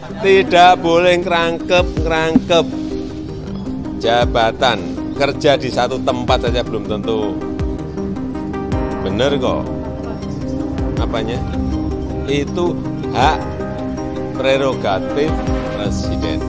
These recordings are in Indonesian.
Tidak boleh ngerangkep jabatan. Kerja di satu tempat saja belum tentu benar kok. Apanya? Itu hak prerogatif presiden.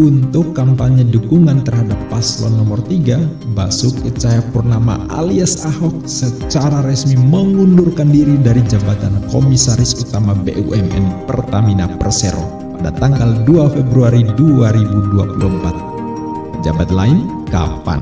Untuk kampanye dukungan terhadap paslon nomor 3, Basuki Cahayapurnama alias Ahok secara resmi mengundurkan diri dari jabatan Komisaris Utama BUMN Pertamina Persero pada tanggal 2 Februari 2024. Pejabat lain kapan?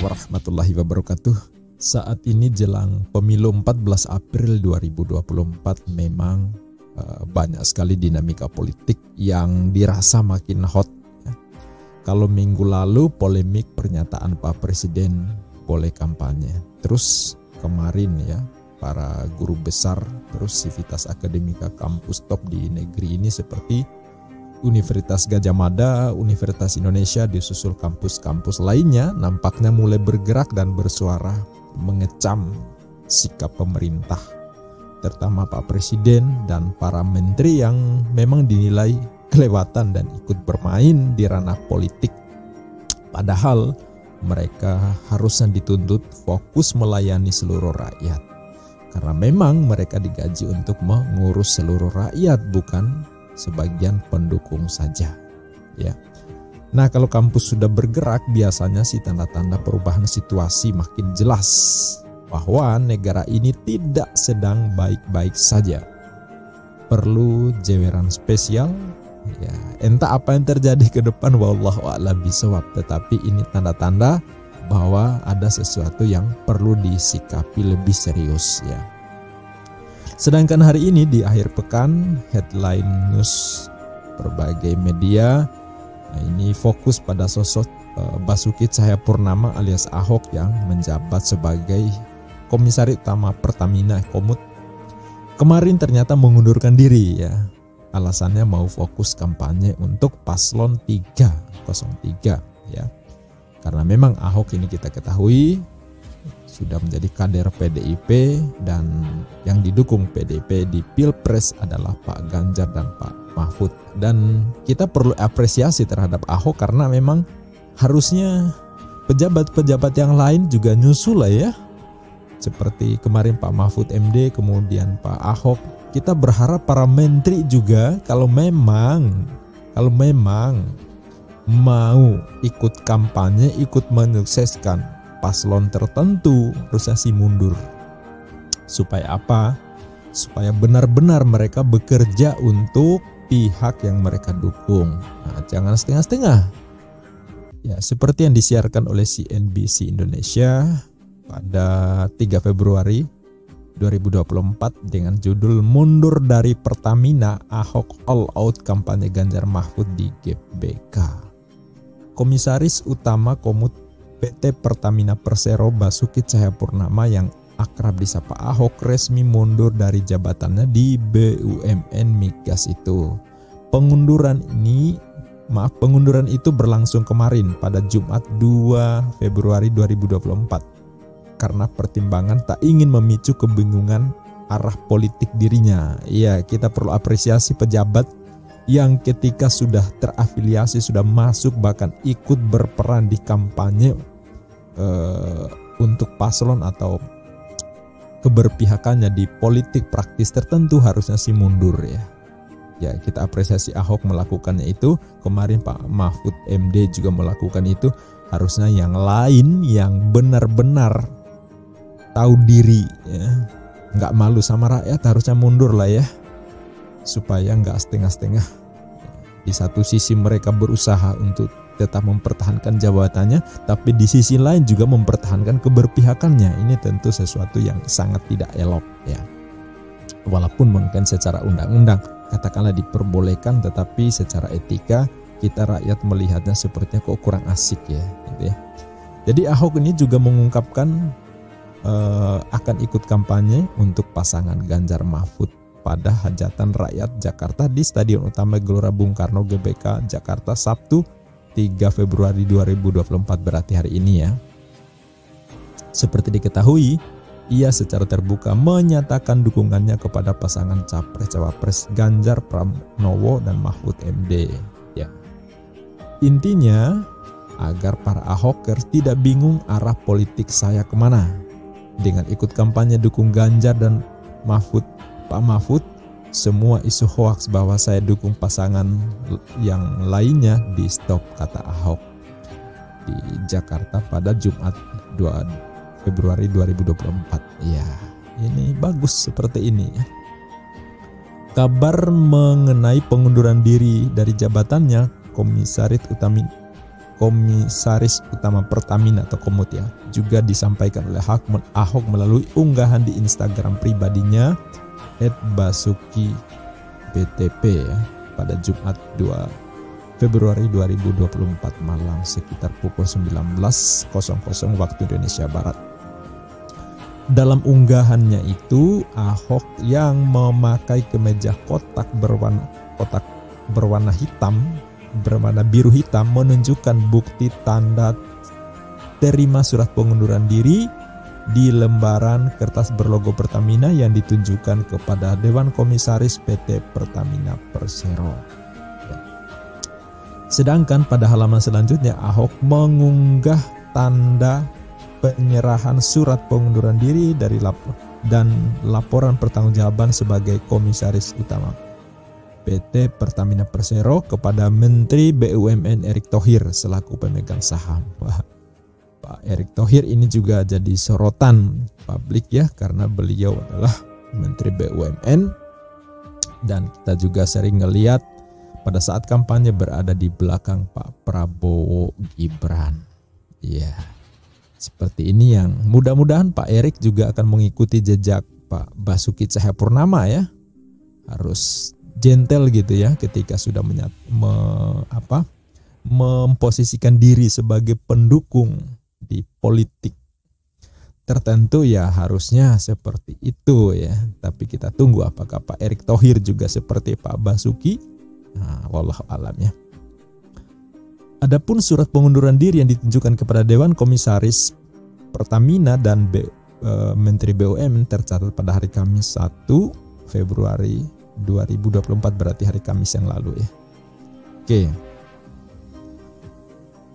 Warahmatullahi wabarakatuh. Saat ini jelang pemilu 14 April 2024 memang banyak sekali dinamika politik yang dirasa makin hot ya. Kalau minggu lalu polemik pernyataan Pak Presiden boleh kampanye. Terus kemarin ya para guru besar terus Sivitas Akademika kampus top di negeri ini seperti Universitas Gadjah Mada, Universitas Indonesia disusul kampus-kampus lainnya nampaknya mulai bergerak dan bersuara mengecam sikap pemerintah, terutama Pak Presiden dan para menteri yang memang dinilai kelewatan dan ikut bermain di ranah politik. Padahal mereka harusnya dituntut fokus melayani seluruh rakyat. Karena memang mereka digaji untuk mengurus seluruh rakyat, bukan sebagian pendukung saja ya. Nah, kalau kampus sudah bergerak biasanya sih tanda-tanda perubahan situasi makin jelas bahwa negara ini tidak sedang baik-baik saja. Perlu jeweran spesial ya. Entah apa yang terjadi ke depan wallahu a'lam bishawab, tetapi ini tanda-tanda bahwa ada sesuatu yang perlu disikapi lebih serius ya. Sedangkan hari ini di akhir pekan, headline news berbagai media ini fokus pada sosok Basuki Cahayapurnama alias Ahok yang menjabat sebagai Komisaris Utama Pertamina Komut. Kemarin ternyata mengundurkan diri ya. Alasannya mau fokus kampanye untuk paslon 303 ya. Karena memang Ahok ini kita ketahui sudah menjadi kader PDIP dan yang didukung PDIP di Pilpres adalah Pak Ganjar dan Pak Mahfud. Dan kita perlu apresiasi terhadap Ahok karena memang harusnya pejabat-pejabat yang lain juga nyusul lah ya. Seperti kemarin Pak Mahfud MD, kemudian Pak Ahok. Kita berharap para menteri juga kalau memang mau ikut kampanye, ikut menyukseskan paslon tertentu, harusnya sih mundur. Supaya apa? Supaya benar-benar mereka bekerja untuk pihak yang mereka dukung. Nah, jangan setengah-setengah. Ya, seperti yang disiarkan oleh CNBC Indonesia pada 3 Februari 2024 dengan judul Mundur dari Pertamina, Ahok All Out Kampanye Ganjar Mahfud di GBK. Komisaris Utama Komut PT Pertamina Persero Basuki Cahayapurnama yang akrab disapa Ahok resmi mundur dari jabatannya di BUMN Migas itu. Pengunduran itu berlangsung kemarin pada Jumat 2 Februari 2024 karena pertimbangan tak ingin memicu kebingungan arah politik dirinya. Iya, kita perlu apresiasi pejabat yang ketika sudah terafiliasi, sudah masuk bahkan ikut berperan di kampanye untuk paslon atau keberpihakannya di politik praktis tertentu harusnya sih mundur ya. Ya, kita apresiasi Ahok melakukannya itu. Kemarin Pak Mahfud MD juga melakukan itu. Harusnya yang lain yang benar-benar tahu diri ya, nggak malu sama rakyat harusnya mundur lah ya. Supaya nggak setengah-setengah. Di satu sisi mereka berusaha untuk tetap mempertahankan jabatannya, tapi di sisi lain juga mempertahankan keberpihakannya. Ini tentu sesuatu yang sangat tidak elok ya. Walaupun mungkin secara undang-undang katakanlah diperbolehkan, tetapi secara etika kita rakyat melihatnya sepertinya kok kurang asik ya, gitu ya. Jadi Ahok ini juga mengungkapkan akan ikut kampanye untuk pasangan Ganjar Mahfud pada hajatan rakyat Jakarta di Stadion Utama Gelora Bung Karno GBK Jakarta Sabtu 3 Februari 2024, berarti hari ini ya. Seperti diketahui, ia secara terbuka menyatakan dukungannya kepada pasangan Capres-Cawapres Ganjar Pranowo dan Mahfud MD. Ya. Intinya, agar para Ahokers tidak bingung arah politik saya kemana. Dengan ikut kampanye dukung Ganjar dan Pak Mahfud, semua isu hoaks bahwa saya dukung pasangan yang lainnya di stop, kata Ahok di Jakarta pada Jumat 2 Februari 2024. Ya, ini bagus seperti ini. Kabar mengenai pengunduran diri dari jabatannya Komisaris Utama Pertamina atau Komut ya, juga disampaikan oleh Ahok melalui unggahan di Instagram pribadinya @basuki_btp ya, pada Jumat 2 Februari 2024 malam sekitar pukul 19.00 waktu Indonesia Barat. Dalam unggahannya itu, Ahok yang memakai kemeja kotak berwarna biru hitam menunjukkan bukti tanda terima surat pengunduran diri di lembaran kertas berlogo Pertamina yang ditunjukkan kepada Dewan Komisaris PT Pertamina Persero. Sedangkan pada halaman selanjutnya, Ahok mengunggah tanda penyerahan surat pengunduran diri dari laporan pertanggungjawaban sebagai Komisaris Utama PT Pertamina Persero kepada Menteri BUMN Erick Thohir selaku pemegang saham. Wah, Pak Erick Thohir ini juga jadi sorotan publik ya, karena beliau adalah Menteri BUMN dan kita juga sering ngelihat pada saat kampanye berada di belakang Pak Prabowo Gibran. Ya, seperti ini yang mudah-mudahan Pak Erick juga akan mengikuti jejak Pak Basuki Cahayapurnama ya. Harus gentle gitu ya ketika sudah memposisikan diri sebagai pendukung di politik tertentu ya, harusnya seperti itu ya. Tapi kita tunggu apakah Pak Erick Thohir juga seperti Pak Basuki. Nah, wallahu alam ya. Adapun surat pengunduran diri yang ditunjukkan kepada Dewan Komisaris Pertamina dan Menteri BUMN tercatat pada hari Kamis 1 Februari 2024, berarti hari Kamis yang lalu ya. Oke.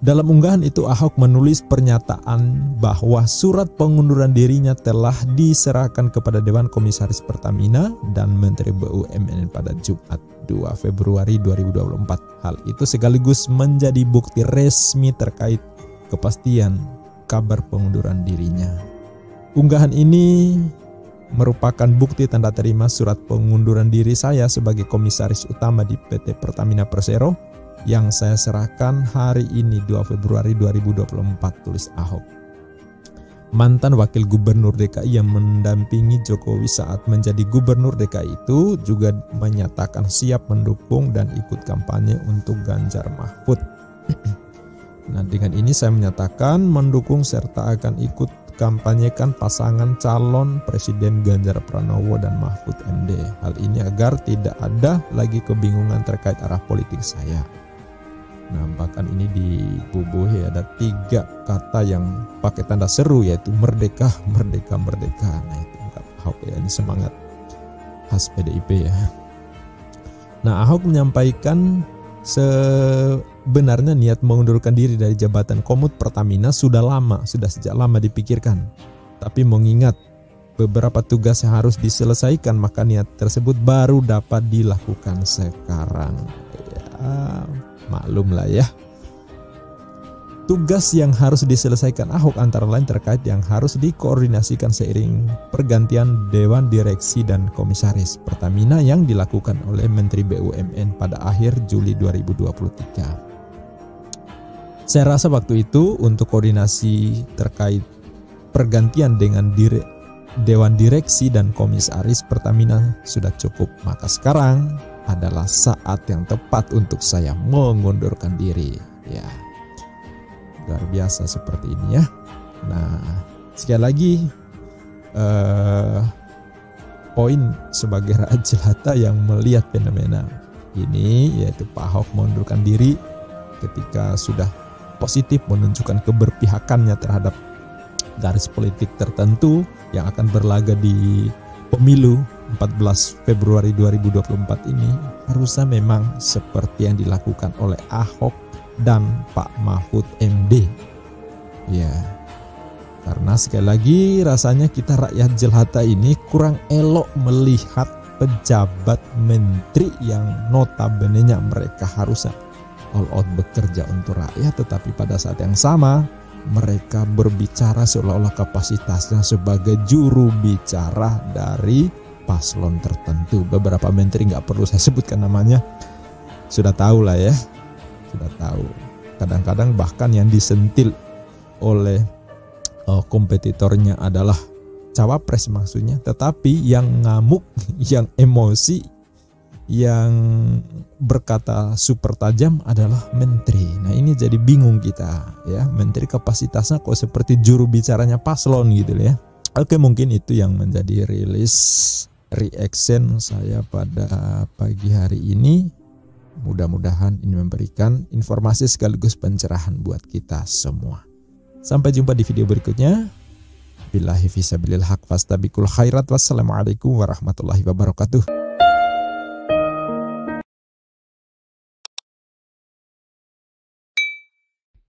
Dalam unggahan itu Ahok menulis pernyataan bahwa surat pengunduran dirinya telah diserahkan kepada Dewan Komisaris Pertamina dan Menteri BUMN pada Jumat 2 Februari 2024. Hal itu sekaligus menjadi bukti resmi terkait kepastian kabar pengunduran dirinya. Unggahan ini merupakan bukti tanda terima surat pengunduran diri saya sebagai Komisaris Utama di PT Pertamina Persero yang saya serahkan hari ini 2 Februari 2024, tulis Ahok. Mantan Wakil Gubernur DKI yang mendampingi Jokowi saat menjadi Gubernur DKI itu juga menyatakan siap mendukung dan ikut kampanye untuk Ganjar Mahfud. Nah, dengan ini saya menyatakan mendukung serta akan ikut kampanyekan pasangan calon Presiden Ganjar Pranowo dan Mahfud MD. Hal ini agar tidak ada lagi kebingungan terkait arah politik saya. Nah, bahkan ini dibubuhi ada 3 kata yang pakai tanda seru, yaitu merdeka, merdeka, merdeka. Nah, itu Ahok ya, ini semangat khas PDIP ya. Nah, Ahok menyampaikan sebenarnya niat mengundurkan diri dari jabatan Komut Pertamina sudah sejak lama dipikirkan. Tapi mengingat beberapa tugas yang harus diselesaikan, maka niat tersebut baru dapat dilakukan sekarang. Ya, maklum lah ya. Tugas yang harus diselesaikan Ahok antara lain terkait yang harus dikoordinasikan seiring pergantian Dewan Direksi dan Komisaris Pertamina yang dilakukan oleh Menteri BUMN pada akhir Juli 2023. Saya rasa waktu itu untuk koordinasi terkait pergantian dengan Dewan Direksi dan Komisaris Pertamina sudah cukup. Maka sekarang adalah saat yang tepat untuk saya mengundurkan diri. Ya, luar biasa seperti ini ya. Nah, sekali lagi poin sebagai rakyat jelata yang melihat fenomena ini, yaitu Pak Ahok mengundurkan diri ketika sudah positif menunjukkan keberpihakannya terhadap garis politik tertentu yang akan berlaga di pemilu 14 Februari 2024 ini. Harusnya memang seperti yang dilakukan oleh Ahok dan Pak Mahfud MD. Ya, karena sekali lagi rasanya kita rakyat jelata ini kurang elok melihat pejabat menteri yang notabene-nya mereka harusnya all out bekerja untuk rakyat, tetapi pada saat yang sama mereka berbicara seolah-olah kapasitasnya sebagai juru bicara dari paslon tertentu. Beberapa menteri nggak perlu saya sebutkan namanya, sudah tahu lah ya, sudah tahu. Kadang-kadang bahkan yang disentil oleh kompetitornya adalah cawapres maksudnya, tetapi yang ngamuk, yang emosi, yang berkata super tajam adalah menteri. Nah ini jadi bingung kita ya, menteri kapasitasnya kok seperti juru bicaranya paslon gitu ya. Oke, mungkin itu yang menjadi rilis reaction saya pada pagi hari ini. Mudah-mudahan ini memberikan informasi sekaligus pencerahan buat kita semua. Sampai jumpa di video berikutnya. Billahi fisabilil haq fastabiqul khairat. Wassalamualaikum warahmatullahi wabarakatuh.